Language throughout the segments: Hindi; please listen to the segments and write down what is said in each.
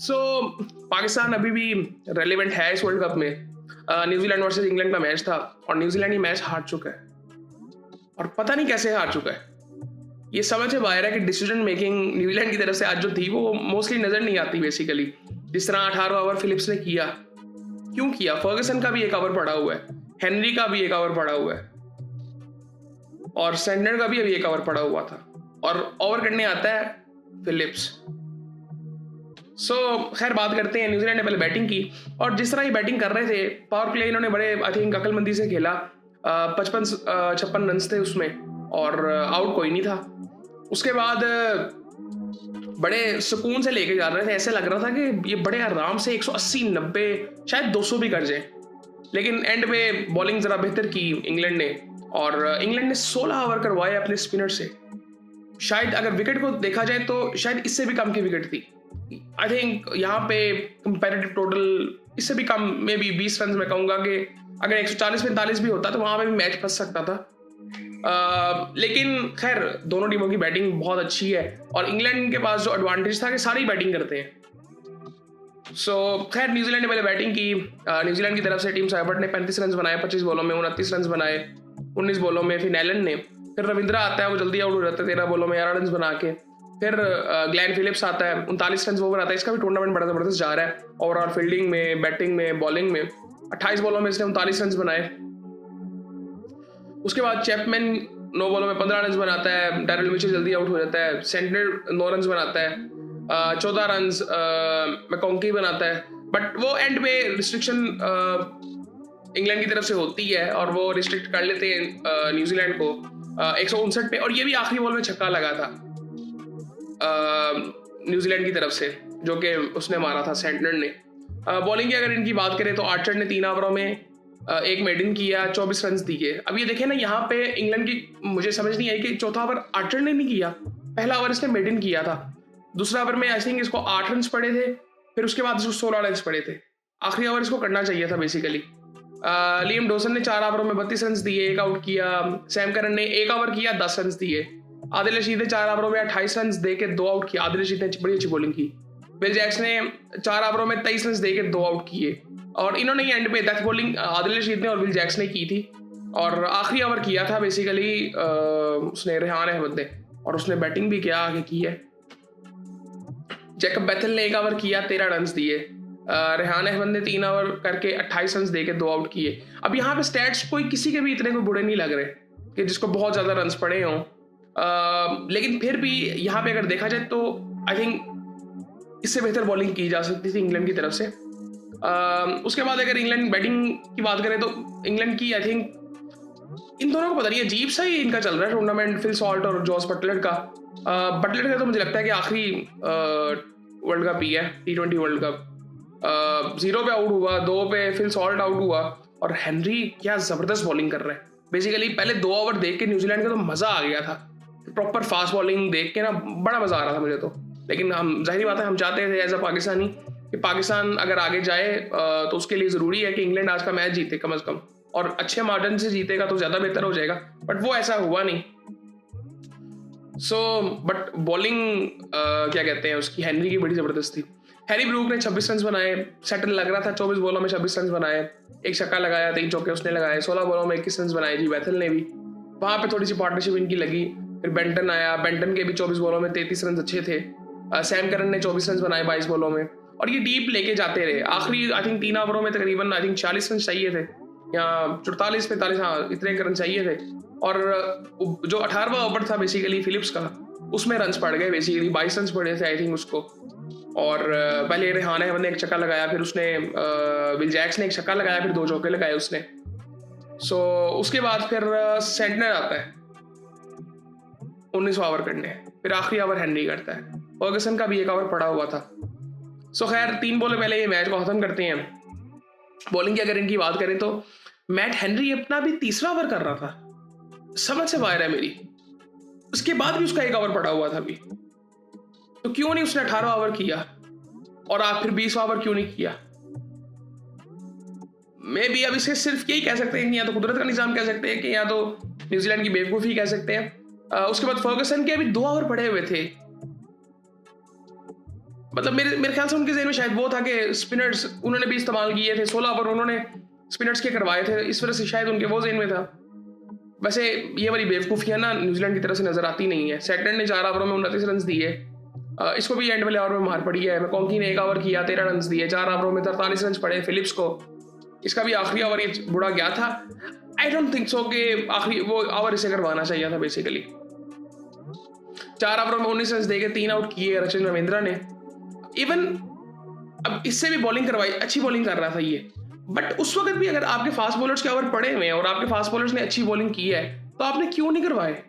सो पाकिस्तान अभी भी रेलिवेंट है इस वर्ल्ड कप में। न्यूजीलैंड वर्सेस इंग्लैंड का मैच था और न्यूजीलैंड ये मैच हार चुका है और पता नहीं कैसे हार चुका है। ये समझ में आ रहा है कि डिसीजन मेकिंग न्यूजीलैंड की तरफ से आज जो थी वो मोस्टली नजर नहीं आती बेसिकली। जिस तरह 18वां ओवर फिलिप्स ने किया, क्यों किया? फर्गसन का भी एक ओवर पड़ा हुआ है, हेनरी का भी एक ओवर पड़ा हुआ है और सेंडर का भी अभी एक ओवर पड़ा हुआ था और ओवर करने आता है फिलिप्स। सो खैर बात करते हैं। न्यूजीलैंड ने पहले बैटिंग की और जिस तरह ये बैटिंग कर रहे थे, पावर प्ले इन्होंने बड़े आई थिंक अकलमंदी से खेला। 55-56 रन थे उसमें और आउट कोई नहीं था। उसके बाद बड़े सुकून से लेके जा रहे थे, ऐसे लग रहा था कि ये बड़े आराम से 180-90 शायद 200 भी कर जाए। लेकिन एंड में बॉलिंग जरा बेहतर की इंग्लैंड ने और इंग्लैंड ने 16 ओवर करवाए अपने स्पिनर से। शायद अगर विकेट को देखा जाए तो शायद इससे भी कम की विकेट थी। आई थिंक यहाँ पे कंपैरेटिव टोटल इससे भी कम, मे बी 20 रन मैं कहूँगा कि अगर 140-45 भी होता तो वहाँ पे भी मैच फंस सकता था। लेकिन खैर दोनों टीमों की बैटिंग बहुत अच्छी है और इंग्लैंड के पास जो एडवांटेज था कि सारी बैटिंग करते हैं। सो खैर न्यूजीलैंड ने पहले बैटिंग की। न्यूजीलैंड की तरफ से टीम साइबर्ट ने 35 रन बनाए 25 बॉलों में, 29 रन बनाए 19 बॉलों में। फिर एलन ने, फिर रविंद्रा आता है, वो जल्दी आउट हो जाता है 13 बॉलों में 11 रन बना के। फिर ग्लेन फिलिप्स आता है, 39 रन ओवर आता है। इसका भी टूर्नामेंट बड़ा जबरदस्त जा रहा है ओवरऑल, फील्डिंग में, बैटिंग में, बॉलिंग में। 28 बॉलों में इसने 39 रन बनाए। उसके बाद चैपमैन 9 बॉलों में 15 रन बनाता है। डैरिल मिचेल जल्दी आउट हो जाता है। सेंटर 9 रन बनाता है। 14 रन मैकॉन्की बनाता है। बट वो एंड में रिस्ट्रिक्शन इंग्लैंड की तरफ से होती है और वो रिस्ट्रिक्ट कर लेते हैं न्यूजीलैंड को 159 पे। और ये भी आखिरी बॉल में छक्का लगा था न्यूजीलैंड की तरफ से, जो कि उसने मारा था सेंटनर ने। बॉलिंग की अगर इनकी बात करें तो आर्चर ने 3 ओवरों में एक मेडन किया, 24 रन दिए। अब ये देखें ना, यहाँ पे इंग्लैंड की मुझे समझ नहीं आई कि चौथा ओवर आर्चर ने नहीं किया। पहला ओवर इसने मेडन किया था, दूसरा ओवर में आई थिंक इसको 8 रन पड़े थे, फिर उसके बाद इसको 16 रन पड़े थे। आखिरी ओवर इसको करना चाहिए था बेसिकली। लियम डोसन ने 4 ओवरों में 32 रन दिए, एक आउट किया। सैम करन ने 1 ओवर किया, 10 रन दिए। आदिल रशीद ने 4 ओवरों में 28 रन दे के 2 आउट किया। आदिल रशीद ने बड़ी अच्छी बॉलिंग की। विल जैक्स ने 4 ओवरों में 23 रन दे के 2 आउट किए और इन्होंने एंड पे डेथ बॉलिंग आदिल रशीद ने और विल जैक्स ने की थी। और आखिरी ओवर किया था बेसिकली उसने रेहान अहमद ने, और उसने बैटिंग भी क्या आगे की है। जैकब बैथल ने 1 ओवर किया, 13 रन दिए। रेहान अहमद ने 3 ओवर करके 28 रन दे के 2 आउट किए। अब यहाँ पे स्टैट्स कोई किसी के भी इतने कोई बुरे नहीं लग रहे कि जिसको बहुत ज़्यादा रन पड़े हों। लेकिन फिर भी यहाँ पे अगर देखा जाए तो आई थिंक इससे बेहतर बॉलिंग की जा सकती थी इंग्लैंड की तरफ से। उसके बाद अगर इंग्लैंड बैटिंग की बात करें तो इंग्लैंड की आई थिंक इन दोनों को पता नहीं, अजीब सा ही इनका चल रहा है टूर्नामेंट, फिल सॉल्ट और जॉस बटलर का। बटलर का तो मुझे लगता है कि आखिरी वर्ल्ड कप ही है, T20 वर्ल्ड कप। 0 पे आउट हुआ, 2 पे फिल सॉल्ट आउट हुआ और हेनरी क्या जबरदस्त बॉलिंग कर रहे हैं। बेसिकली पहले 2 ओवर देख के न्यूजीलैंड का तो मजा आ गया था, प्रॉपर फास्ट बॉलिंग देख के ना बड़ा मजा आ रहा था मुझे तो। लेकिन हम जाहिर बात है हम चाहते थे एज अ पाकिस्तानी कि पाकिस्तान अगर आगे जाए तो उसके लिए ज़रूरी है कि इंग्लैंड आज का मैच जीते कम अज़ कम, और अच्छे मार्जिन से जीतेगा तो ज़्यादा बेहतर हो जाएगा। बट वो ऐसा हुआ नहीं। बट बॉलिंग क्या कहते हैं उसकी, हेनरी की बड़ी ज़बरदस्त थी। हैरी ब्रूक ने 26 रन बनाए, सेटल लग रहा था 24 बॉलों में 26 रन बनाए, एक छक्का लगाया, 3 चौके उसने लगाए। 16 बॉलों में 21 रन बनाए जी बैथल ने भी, वहाँ पे थोड़ी सी पार्टनरशिप इनकी लगी। फिर बेंटन आया, बेंटन के भी 24 बॉलों में 33 रन अच्छे थे। सैम करन ने 24 रन बनाए 22 बॉलों में, और ये डीप लेके जाते रहे। आखिरी आई थिंक 3 ओवरों में तकरीबन आई थिंक 40 रन चाहिए थे, या 44-45, हाँ इतने रन चाहिए थे। और जो 18वां ओवर था बेसिकली फिलिप्स का, उसमें रन पड़ गए बेसिकली 22 रन पड़े थे आई थिंक उसको। और पहले रेहान अहमद ने एक छक्का लगाया, फिर उसने विल जैक्स ने एक छक्का लगाया, फिर 2 चौके लगाए उसने। उसके बाद फिर सेंटनर आता है 19वां ओवर करने, फिर आखिरी ओवर हेनरी करता है। फर्गसन का भी 1 ओवर पड़ा हुआ था। खैर 3 बॉल पहले ये मैच को खत्म करते हैं। बॉलिंग की अगर इनकी बात करें तो मैट हेनरी अपना भी 3रा ओवर कर रहा था, समझ से बाहर है मेरी। उसके बाद भी उसका 1 ओवर पड़ा हुआ था अभी, तो क्यों नहीं उसने 18 ओवर किया और आप फिर 20 ओवर क्यों नहीं किया? मे बी अब इसे सिर्फ यही कह सकते हैं कि या तो कुदरत का निजाम कह सकते हैं कि या तो न्यूजीलैंड की बेवकूफ़ी कह सकते हैं। उसके बाद फर्गसन के अभी 2 ओवर पड़े हुए थे, मतलब मेरे ख्याल से उनके ज़हन में शायद वो था कि स्पिनर्स उन्होंने भी इस्तेमाल किए थे, 16 ओवर उन्होंने स्पिनर्स के करवाए थे, इस वजह से शायद उनके वो ज़हन में था। वैसे ये वाली बेवकूफ़ियाँ ना न्यूजीलैंड की तरफ से नज़र आती नहीं है। सेटलैंड ने 4 ओवरों में 29 रन दिए, इसको भी एंड वाले ओवर में मार पड़ी है। मैकॉन्की ने 1 ओवर किया, 13 रन दिए, 4 ओवरों में 43 रन पड़े फिलिप्स को। इसका भी आखिरी ओवर ये बुरा गया था। आई डोंट थिंक सो कि आखिरी वो ओवर इसे करवाना चाहिए था बेसिकली। 4 ओवरों में 19 रन देके 3 आउट किए रचिन रविंद्रा ने। इवन अब इससे भी बॉलिंग करवाई, अच्छी बॉलिंग कर रहा था ये, बट उस वक्त भी अगर आपके फास्ट बॉलर्स के ओवर पड़े हुए हैं और आपके फास्ट बॉलर्स ने अच्छी बॉलिंग की है तो आपने क्यों नहीं करवाए?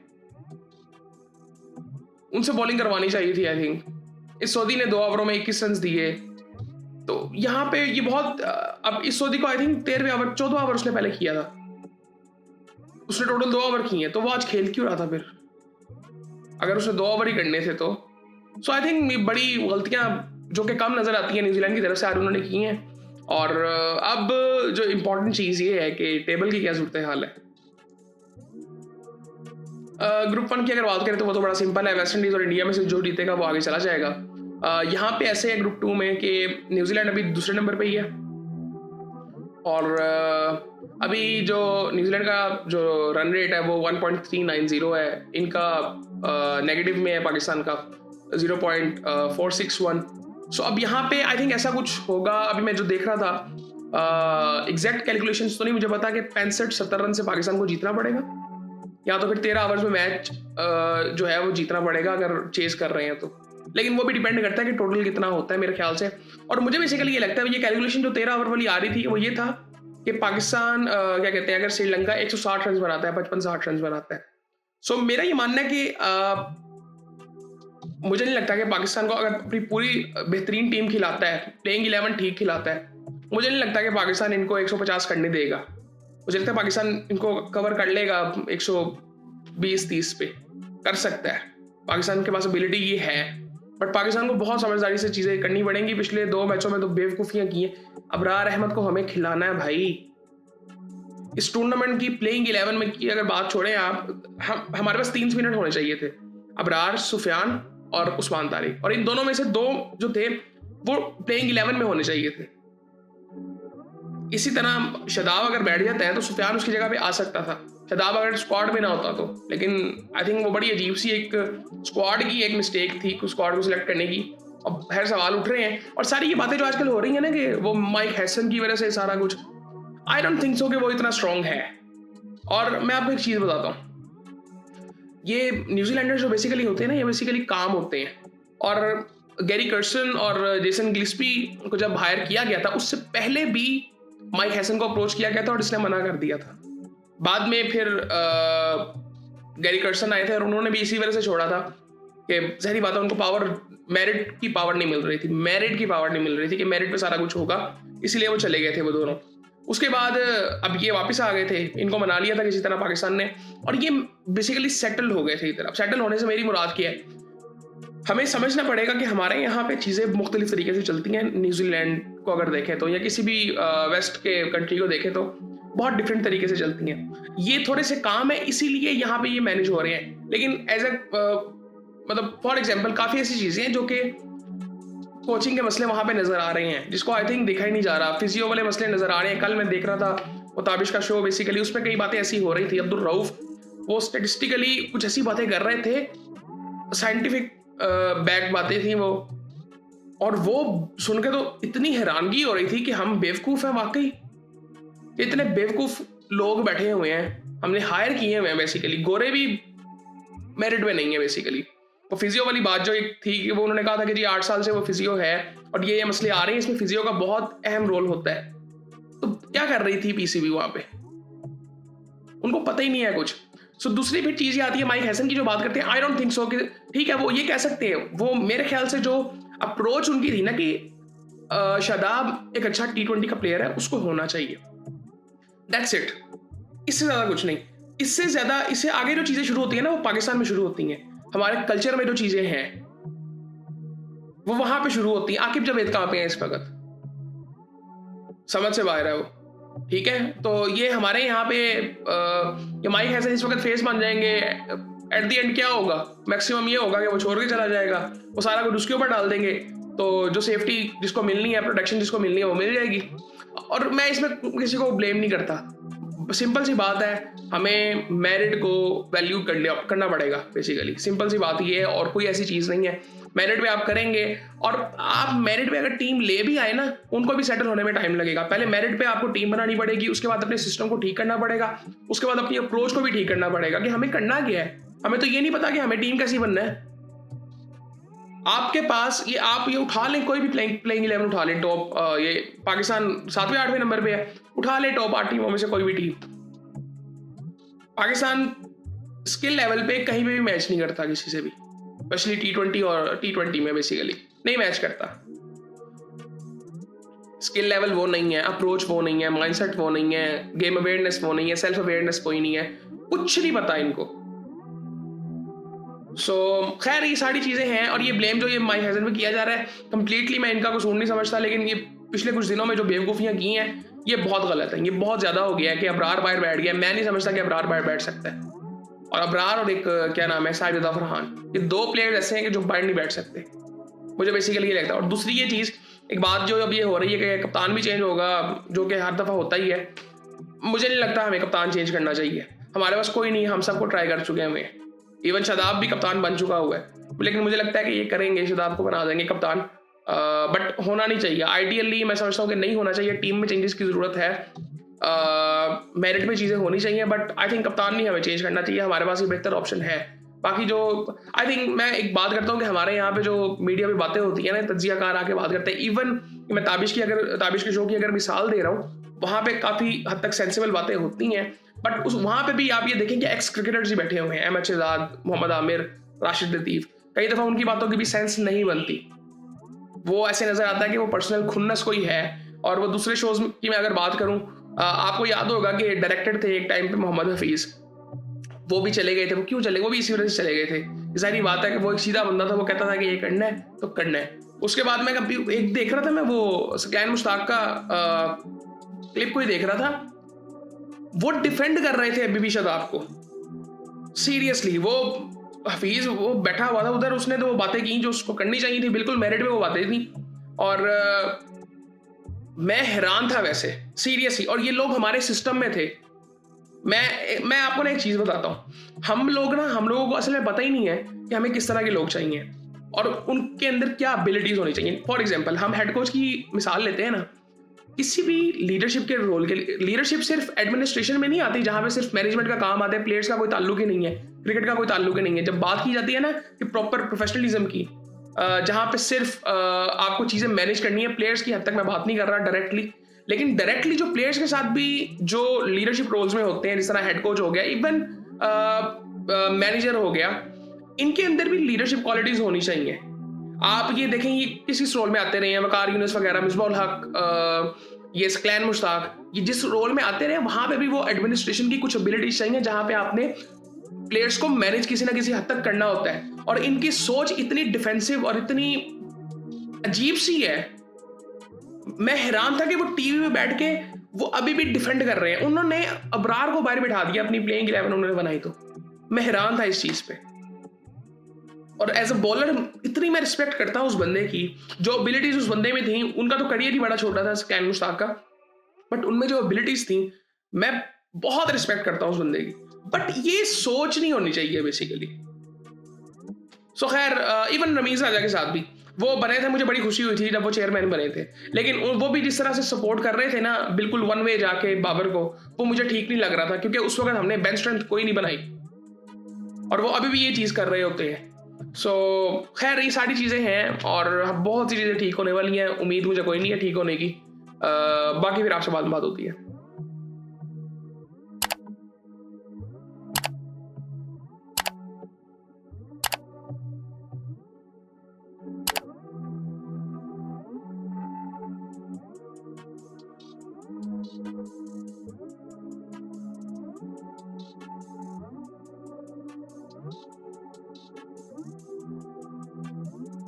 उनसे बॉलिंग करवानी चाहिए थी। आई थिंक इस सऊदी ने 2 ओवरों में 21 रन दिए, तो यहाँ पे ये बहुत अब इस सऊदी को आई थिंक 13वें ओवर 14 ओवर उसने पहले किया था, उसने टोटल 2 ओवर किए हैं, तो वो आज खेल क्यों रहा था फिर अगर उसने 2 ओवर ही करने थे तो? सो आई थिंक बड़ी गलतियां जो कि कम नजर आती हैं न्यूजीलैंड की तरफ से आज उन्होंने की हैं। और अब जो इम्पोर्टेंट चीज़ ये है कि टेबल की क्या सूरत हाल है। ग्रुप 1 की अगर बात करें तो वो तो बड़ा सिंपल है, वेस्ट इंडीज़ और इंडिया में से जो जीतेगा वो आगे चला जाएगा। यहाँ पे ऐसे है ग्रुप 2 में कि न्यूजीलैंड अभी दूसरे नंबर पे ही है, और अभी जो न्यूजीलैंड का जो रन रेट है वो 1.390 है, इनका नेगेटिव में है पाकिस्तान का 0.461। सो अब यहाँ पे आई थिंक ऐसा कुछ होगा। अभी मैं जो देख रहा था एग्जैक्ट कैलकुलेशंस तो नहीं मुझे पता कि 65-70 रन से पाकिस्तान को जीतना पड़ेगा, या तो फिर 13 ओवर्स में मैच जो है वो जीतना पड़ेगा अगर चेस कर रहे हैं तो। लेकिन वो भी डिपेंड करता है कि टोटल कितना होता है मेरे ख्याल से। और मुझे बेसिकली ये लगता है ये कैलकुलेशन जो 13 ओवर वाली आ रही थी वो ये था कि पाकिस्तान क्या कहते हैं अगर श्रीलंका 160 रन बनाता है, 55-60 रन बनाता है। सो मेरा ये मानना है कि मुझे नहीं लगता कि पाकिस्तान को अगर अपनी पूरी बेहतरीन टीम खिलाता है, प्लेइंग 11 ठीक खिलाता है, मुझे नहीं लगता कि पाकिस्तान इनको 150 करने देगा। मुझे लगता है पाकिस्तान इनको कवर कर लेगा 120-30 पे कर सकता है। पाकिस्तान के पास एबिलिटी ये है, बट पाकिस्तान को बहुत समझदारी से चीज़ें करनी पड़ेंगी। पिछले 2 मैचों में तो बेवकूफ़ियाँ की हैं। अबरार अहमद को हमें खिलाना है भाई। इस टूर्नामेंट की प्लेइंग 11 में की अगर बात छोड़ें आप, हमारे पास 3 स्पिनर होने चाहिए थे, अबरार, सुफियान और उस्मान तारिक, और इन दोनों में से 2 जो थे वो प्लेइंग 11 में होने चाहिए थे। इसी तरह शदाब अगर बैठ जाता है तो सुफियान उसकी जगह पे आ सकता था, शदाब अगर स्क्वाड में ना होता तो। लेकिन आई थिंक वो बड़ी अजीब सी एक स्क्वाड की एक मिस्टेक थी स्क्वाड को सिलेक्ट करने की। अब हर सवाल उठ रहे हैं और सारी ये बातें जो आजकल हो रही है ना कि वो माइक हैसन की वजह से सारा कुछ, आई डोंट थिंक सो कि वो इतना स्ट्रांग है। और मैं आपको एक चीज़ बताता हूँ, ये न्यूजीलैंडर्स जो बेसिकली होते हैं ना, ये बेसिकली काम होते हैं। और गैरी कर्सन और जेसन गिल्स्पी को जब हायर किया गया था उससे पहले भी माइक हैसन को अप्रोच किया गया था और इसने मना कर दिया था। बाद में फिर गैरी कर्सन आए थे और उन्होंने भी इसी वजह से छोड़ा था कि ज़ाहिर बात है उनको पावर, मेरिट की पावर नहीं मिल रही थी, मेरिट की पावर नहीं मिल रही थी कि मेरिट पे सारा कुछ होगा, इसलिए वो चले गए थे वो दोनों। उसके बाद अब ये वापस आ गए थे, इनको मना लिया था किसी तरह पाकिस्तान ने, और ये बेसिकली सेटल हो गए थे इधर। अब सेटल होने से मेरी मुराद क्या है, हमें समझना पड़ेगा कि हमारे यहाँ पे चीज़ें मुख्तलिफ तरीके से चलती हैं। न्यूजीलैंड को अगर देखें तो, या किसी भी वेस्ट के कंट्री को देखें तो बहुत डिफरेंट तरीके से चलती हैं। ये थोड़े से काम है इसीलिए यहाँ पे ये मैनेज हो रहे हैं। लेकिन एज ए मतलब फॉर एग्जांपल काफ़ी ऐसी चीज़ें हैं जो कि कोचिंग के मसले वहाँ पे नज़र आ रहे हैं जिसको आई थिंक देखा ही नहीं जा रहा। फिजियो वाले मसले नज़र आ रहे हैं। कल मैं देख रहा था वो ताबिश का शो, बेसिकली उसमें कई बातें ऐसी हो रही थी। अब्दुल रऊफ वो स्टेटिस्टिकली कुछ ऐसी बातें कर रहे थे, साइंटिफिक बैक बातें थी वो, और वो सुन के तो इतनी हैरानगी हो रही थी कि हम बेवकूफ़ हैं वाकई। इतने बेवकूफ़ लोग बैठे हुए हैं, हमने हायर किए हुए हैं बेसिकली। गोरे भी मेरिट में नहीं है बेसिकली। वो फिजियो वाली बात जो एक थी कि वो उन्होंने कहा था कि जी 8 साल से वो फिजियो है और ये मसले आ रहे हैं, इसमें फिजियो का बहुत अहम रोल होता है। तो क्या कर रही थी पीसीबी वहाँ पे? उनको पता ही नहीं है कुछ। सो दूसरी भी चीज़ आती है माइक हैसन की जो बात करते हैं। आई डोंट थिंक सो कि ठीक है वो ये कह सकते हैं, वो मेरे ख्याल से जो अप्रोच उनकी थी ना कि शादाब एक अच्छा T20 का प्लेयर है, उसको होना चाहिए, दैट्स इट। इससे ज़्यादा कुछ नहीं। इससे ज़्यादा, इससे आगे जो चीज़ें शुरू होती हैं ना वो पाकिस्तान में शुरू होती हैं। हमारे कल्चर में जो चीज़ें हैं वो वहाँ पे शुरू होती हैं। आकिब जावेद कहाँ पे हैं इस वक्त? समझ से बाहर है वो, ठीक है। तो ये हमारे यहाँ पे ये माइक हैसन इस वक्त फेस बन जाएंगे। एट द एंड क्या होगा? मैक्सिमम ये होगा कि वो छोड़ के चला जाएगा, वो सारा कुछ उसके ऊपर डाल देंगे तो जो सेफ्टी जिसको मिलनी है, प्रोटेक्शन जिसको मिलनी है वो मिल जाएगी। और मैं इसमें किसी को ब्लेम नहीं करता, सिंपल सी बात है, हमें मेरिट को वैल्यू करना पड़ेगा बेसिकली, सिंपल सी बात ये है और कोई ऐसी चीज़ नहीं है। मेरिट पे आप करेंगे और आप मेरिट पे अगर टीम ले भी आए ना, उनको भी सेटल होने में टाइम लगेगा। पहले मेरिट पे आपको टीम बनानी पड़ेगी, उसके बाद अपने सिस्टम को ठीक करना पड़ेगा, उसके बाद अपनी अप्रोच को भी ठीक करना पड़ेगा कि हमें करना क्या है। हमें तो ये नहीं पता कि हमें टीम कैसी बनना है। आपके पास ये आप ये उठा लें, कोई भी प्लेइंग 11 उठा लें, टॉप ये पाकिस्तान 7वें 8वें नंबर पे है, उठा लें टॉप 8 टीमों में से कोई भी टीम। पाकिस्तान स्किल लेवल पे कहीं पे भी मैच नहीं करता किसी से भी, स्पेशली T20 और T20 में बेसिकली नहीं मैच करता। स्किल लेवल वो नहीं है, अप्रोच वो नहीं है, माइंडसेट वो नहीं है, गेम अवेयरनेस वो नहीं है, सेल्फ अवेयरनेस कोई नहीं है, कुछ नहीं पता इनको। खैर ये सारी चीजें हैं और ये ब्लेम जो ये माई हैजन में किया जा रहा है कंप्लीटली मैं इनका कसूर नहीं समझता, लेकिन ये पिछले कुछ दिनों में जो बेवकूफियां की हैं ये बहुत गलत है, ये बहुत ज्यादा हो गया है कि अबरार बाहर बैठ गया। मैं नहीं समझता कि अबरार बाहर बैठ सकता है, और अबरार और एक क्या नाम है साजिदा फरहान, ये 2 प्लेयर्स ऐसे हैं कि जो बाहर नहीं बैठ सकते, मुझे बेसिकली ये लगता है। और दूसरी ये चीज़, एक बात जो अब ये हो रही है कि कप्तान भी चेंज होगा, जो कि हर दफ़ा होता ही है, मुझे नहीं लगता हमें कप्तान चेंज करना चाहिए। हमारे पास कोई नहीं है, हम सबको ट्राई कर चुके हैं, इवन शादाब भी कप्तान बन चुका हुआ है, लेकिन मुझे लगता है कि ये करेंगे, शादाब को बना देंगे कप्तान, बट होना नहीं चाहिए। आइडियली मैं समझता हूँ कि नहीं होना चाहिए, टीम में चेंजेस की ज़रूरत है, मेरिट में चीज़ें होनी चाहिए, बट आई थिंक कप्तान नहीं हमें चेंज करना चाहिए, हमारे पास ये बेहतर ऑप्शन है। बाकी जो आई थिंक मैं एक बात करता हूँ कि हमारे यहाँ पे जो मीडिया में बातें होती हैं ना, तज्जियाकार आके बात करते हैं, इवन मैं ताबिश के शो की अगर मिसाल दे रहा हूँ, वहाँ पे काफ़ी हद तक सेंसिबल बातें होती हैं, बट उस वहाँ पे भी आप ये देखें कि एक्स क्रिकेटर्स ही बैठे हुए हैं, अहमद शहजाद, मोहम्मद आमिर, राशिद लतीफ़, कई दफ़ा उनकी बातों की भी सेंस नहीं बनती, वो ऐसे नज़र आता है कि वो पर्सनल खुन्नस कोई है। और वो दूसरे शोज़ की मैं अगर बात करूँ, आपको याद होगा कि डायरेक्टर थे एक टाइम पे मोहम्मद हफीज़, वो भी चले गए थे। वो क्यों चले गए? वो भी इसी वजह से चले गए थे। जाहिर बात है कि वो एक सीधा बंदा था, वो कहता था कि ये करना है तो करना है। उसके बाद मैं कभी एक देख रहा था, मैं वो सकलैन मुश्ताक का क्लिप कोई देख रहा था, वो डिफेंड कर रहे थे अभी भी शादाब को, सीरियसली। वो हफीज वो बैठा हुआ था उधर, उसने तो वो बातें की जो उसको करनी चाहिए थी, बिल्कुल मेरिट में वो बातें थी, और मैं हैरान था वैसे सीरियसली। और ये लोग हमारे सिस्टम में थे। मैं आपको ना एक चीज बताता हूँ, हम लोगों को असल में पता ही नहीं है कि हमें किस तरह के लोग चाहिए और उनके अंदर क्या एबिलिटीज होनी चाहिए। फॉर एग्जाम्पल, हम हेड कोच की मिसाल लेते हैं ना, किसी भी लीडरशिप के रोल के लिए, लीडरशिप सिर्फ एडमिनिस्ट्रेशन में नहीं आती जहां पे सिर्फ मैनेजमेंट का काम आता है, प्लेयर्स का कोई ताल्लुक ही नहीं है, क्रिकेट का कोई ताल्लुक ही नहीं है। जब बात की जाती है ना कि प्रॉपर प्रोफेशनलिज्म की, जहां पे सिर्फ आपको चीजें मैनेज करनी है, प्लेयर्स की हद तक मैं बात नहीं कर रहा डायरेक्टली, लेकिन डायरेक्टली जो प्लेयर्स के साथ भी जो लीडरशिप रोल्स में होते हैं, जिस तरह हेड कोच हो गया, इवन मैनेजर हो गया, इनके अंदर भी लीडरशिप क्वालिटीज होनी चाहिए। आप ये देखें, ये किस रोल में आते रहे हैं, वकार यूनुस वगैरह, मिसबाहुल हक, ये सकलैन मुश्ताक, ये जिस रोल में आते रहे, वहां पे भी वो एडमिनिस्ट्रेशन की कुछ एबिलिटीज चाहिए, जहां पे आपने प्लेयर्स को मैनेज किसी ना किसी हद तक करना होता है। और इनकी सोच इतनी डिफेंसिव और इतनी अजीब सी है, मैं हैरान था कि वो टीवी में बैठ के वो अभी भी डिफेंड कर रहे हैं। उन्होंने अबरार को बाहर बिठा दिया, अपनी प्लेइंग 11 उन्होंने बनाई, तो मैं हैरान था इस चीज पे। और एज अ बॉलर इतनी मैं रिस्पेक्ट करता हूं उस बंदे की, जो एबिलिटीज उस बंदे में थी। उनका तो करियर ही बड़ा छोटा था सकलैन मुश्ताक का, बट उनमें जो एबिलिटीज थी, मैं बहुत रिस्पेक्ट करता हूं उस बंदे की। बट ये सोच नहीं होनी चाहिए बेसिकली। सो खैर, इवन रमीज राजा के साथ भी वो बने थे, मुझे बड़ी खुशी हुई थी जब वो चेयरमैन बने थे, लेकिन वो भी जिस तरह से सपोर्ट कर रहे थे ना, बिल्कुल वन वे जाके बाबर को, वो मुझे ठीक नहीं लग रहा था, क्योंकि उस वक्त हमने बेंच स्ट्रेंथ कोई नहीं बनाई और वो अभी भी ये चीज़ कर रहे होते हैं। सो खैर, ये सारी चीज़ें हैं और बहुत सी चीज़ें ठीक होने वाली हैं। उम्मीद मुझे कोई नहीं है ठीक होने की। बाकी फिर आपसे बात होती है।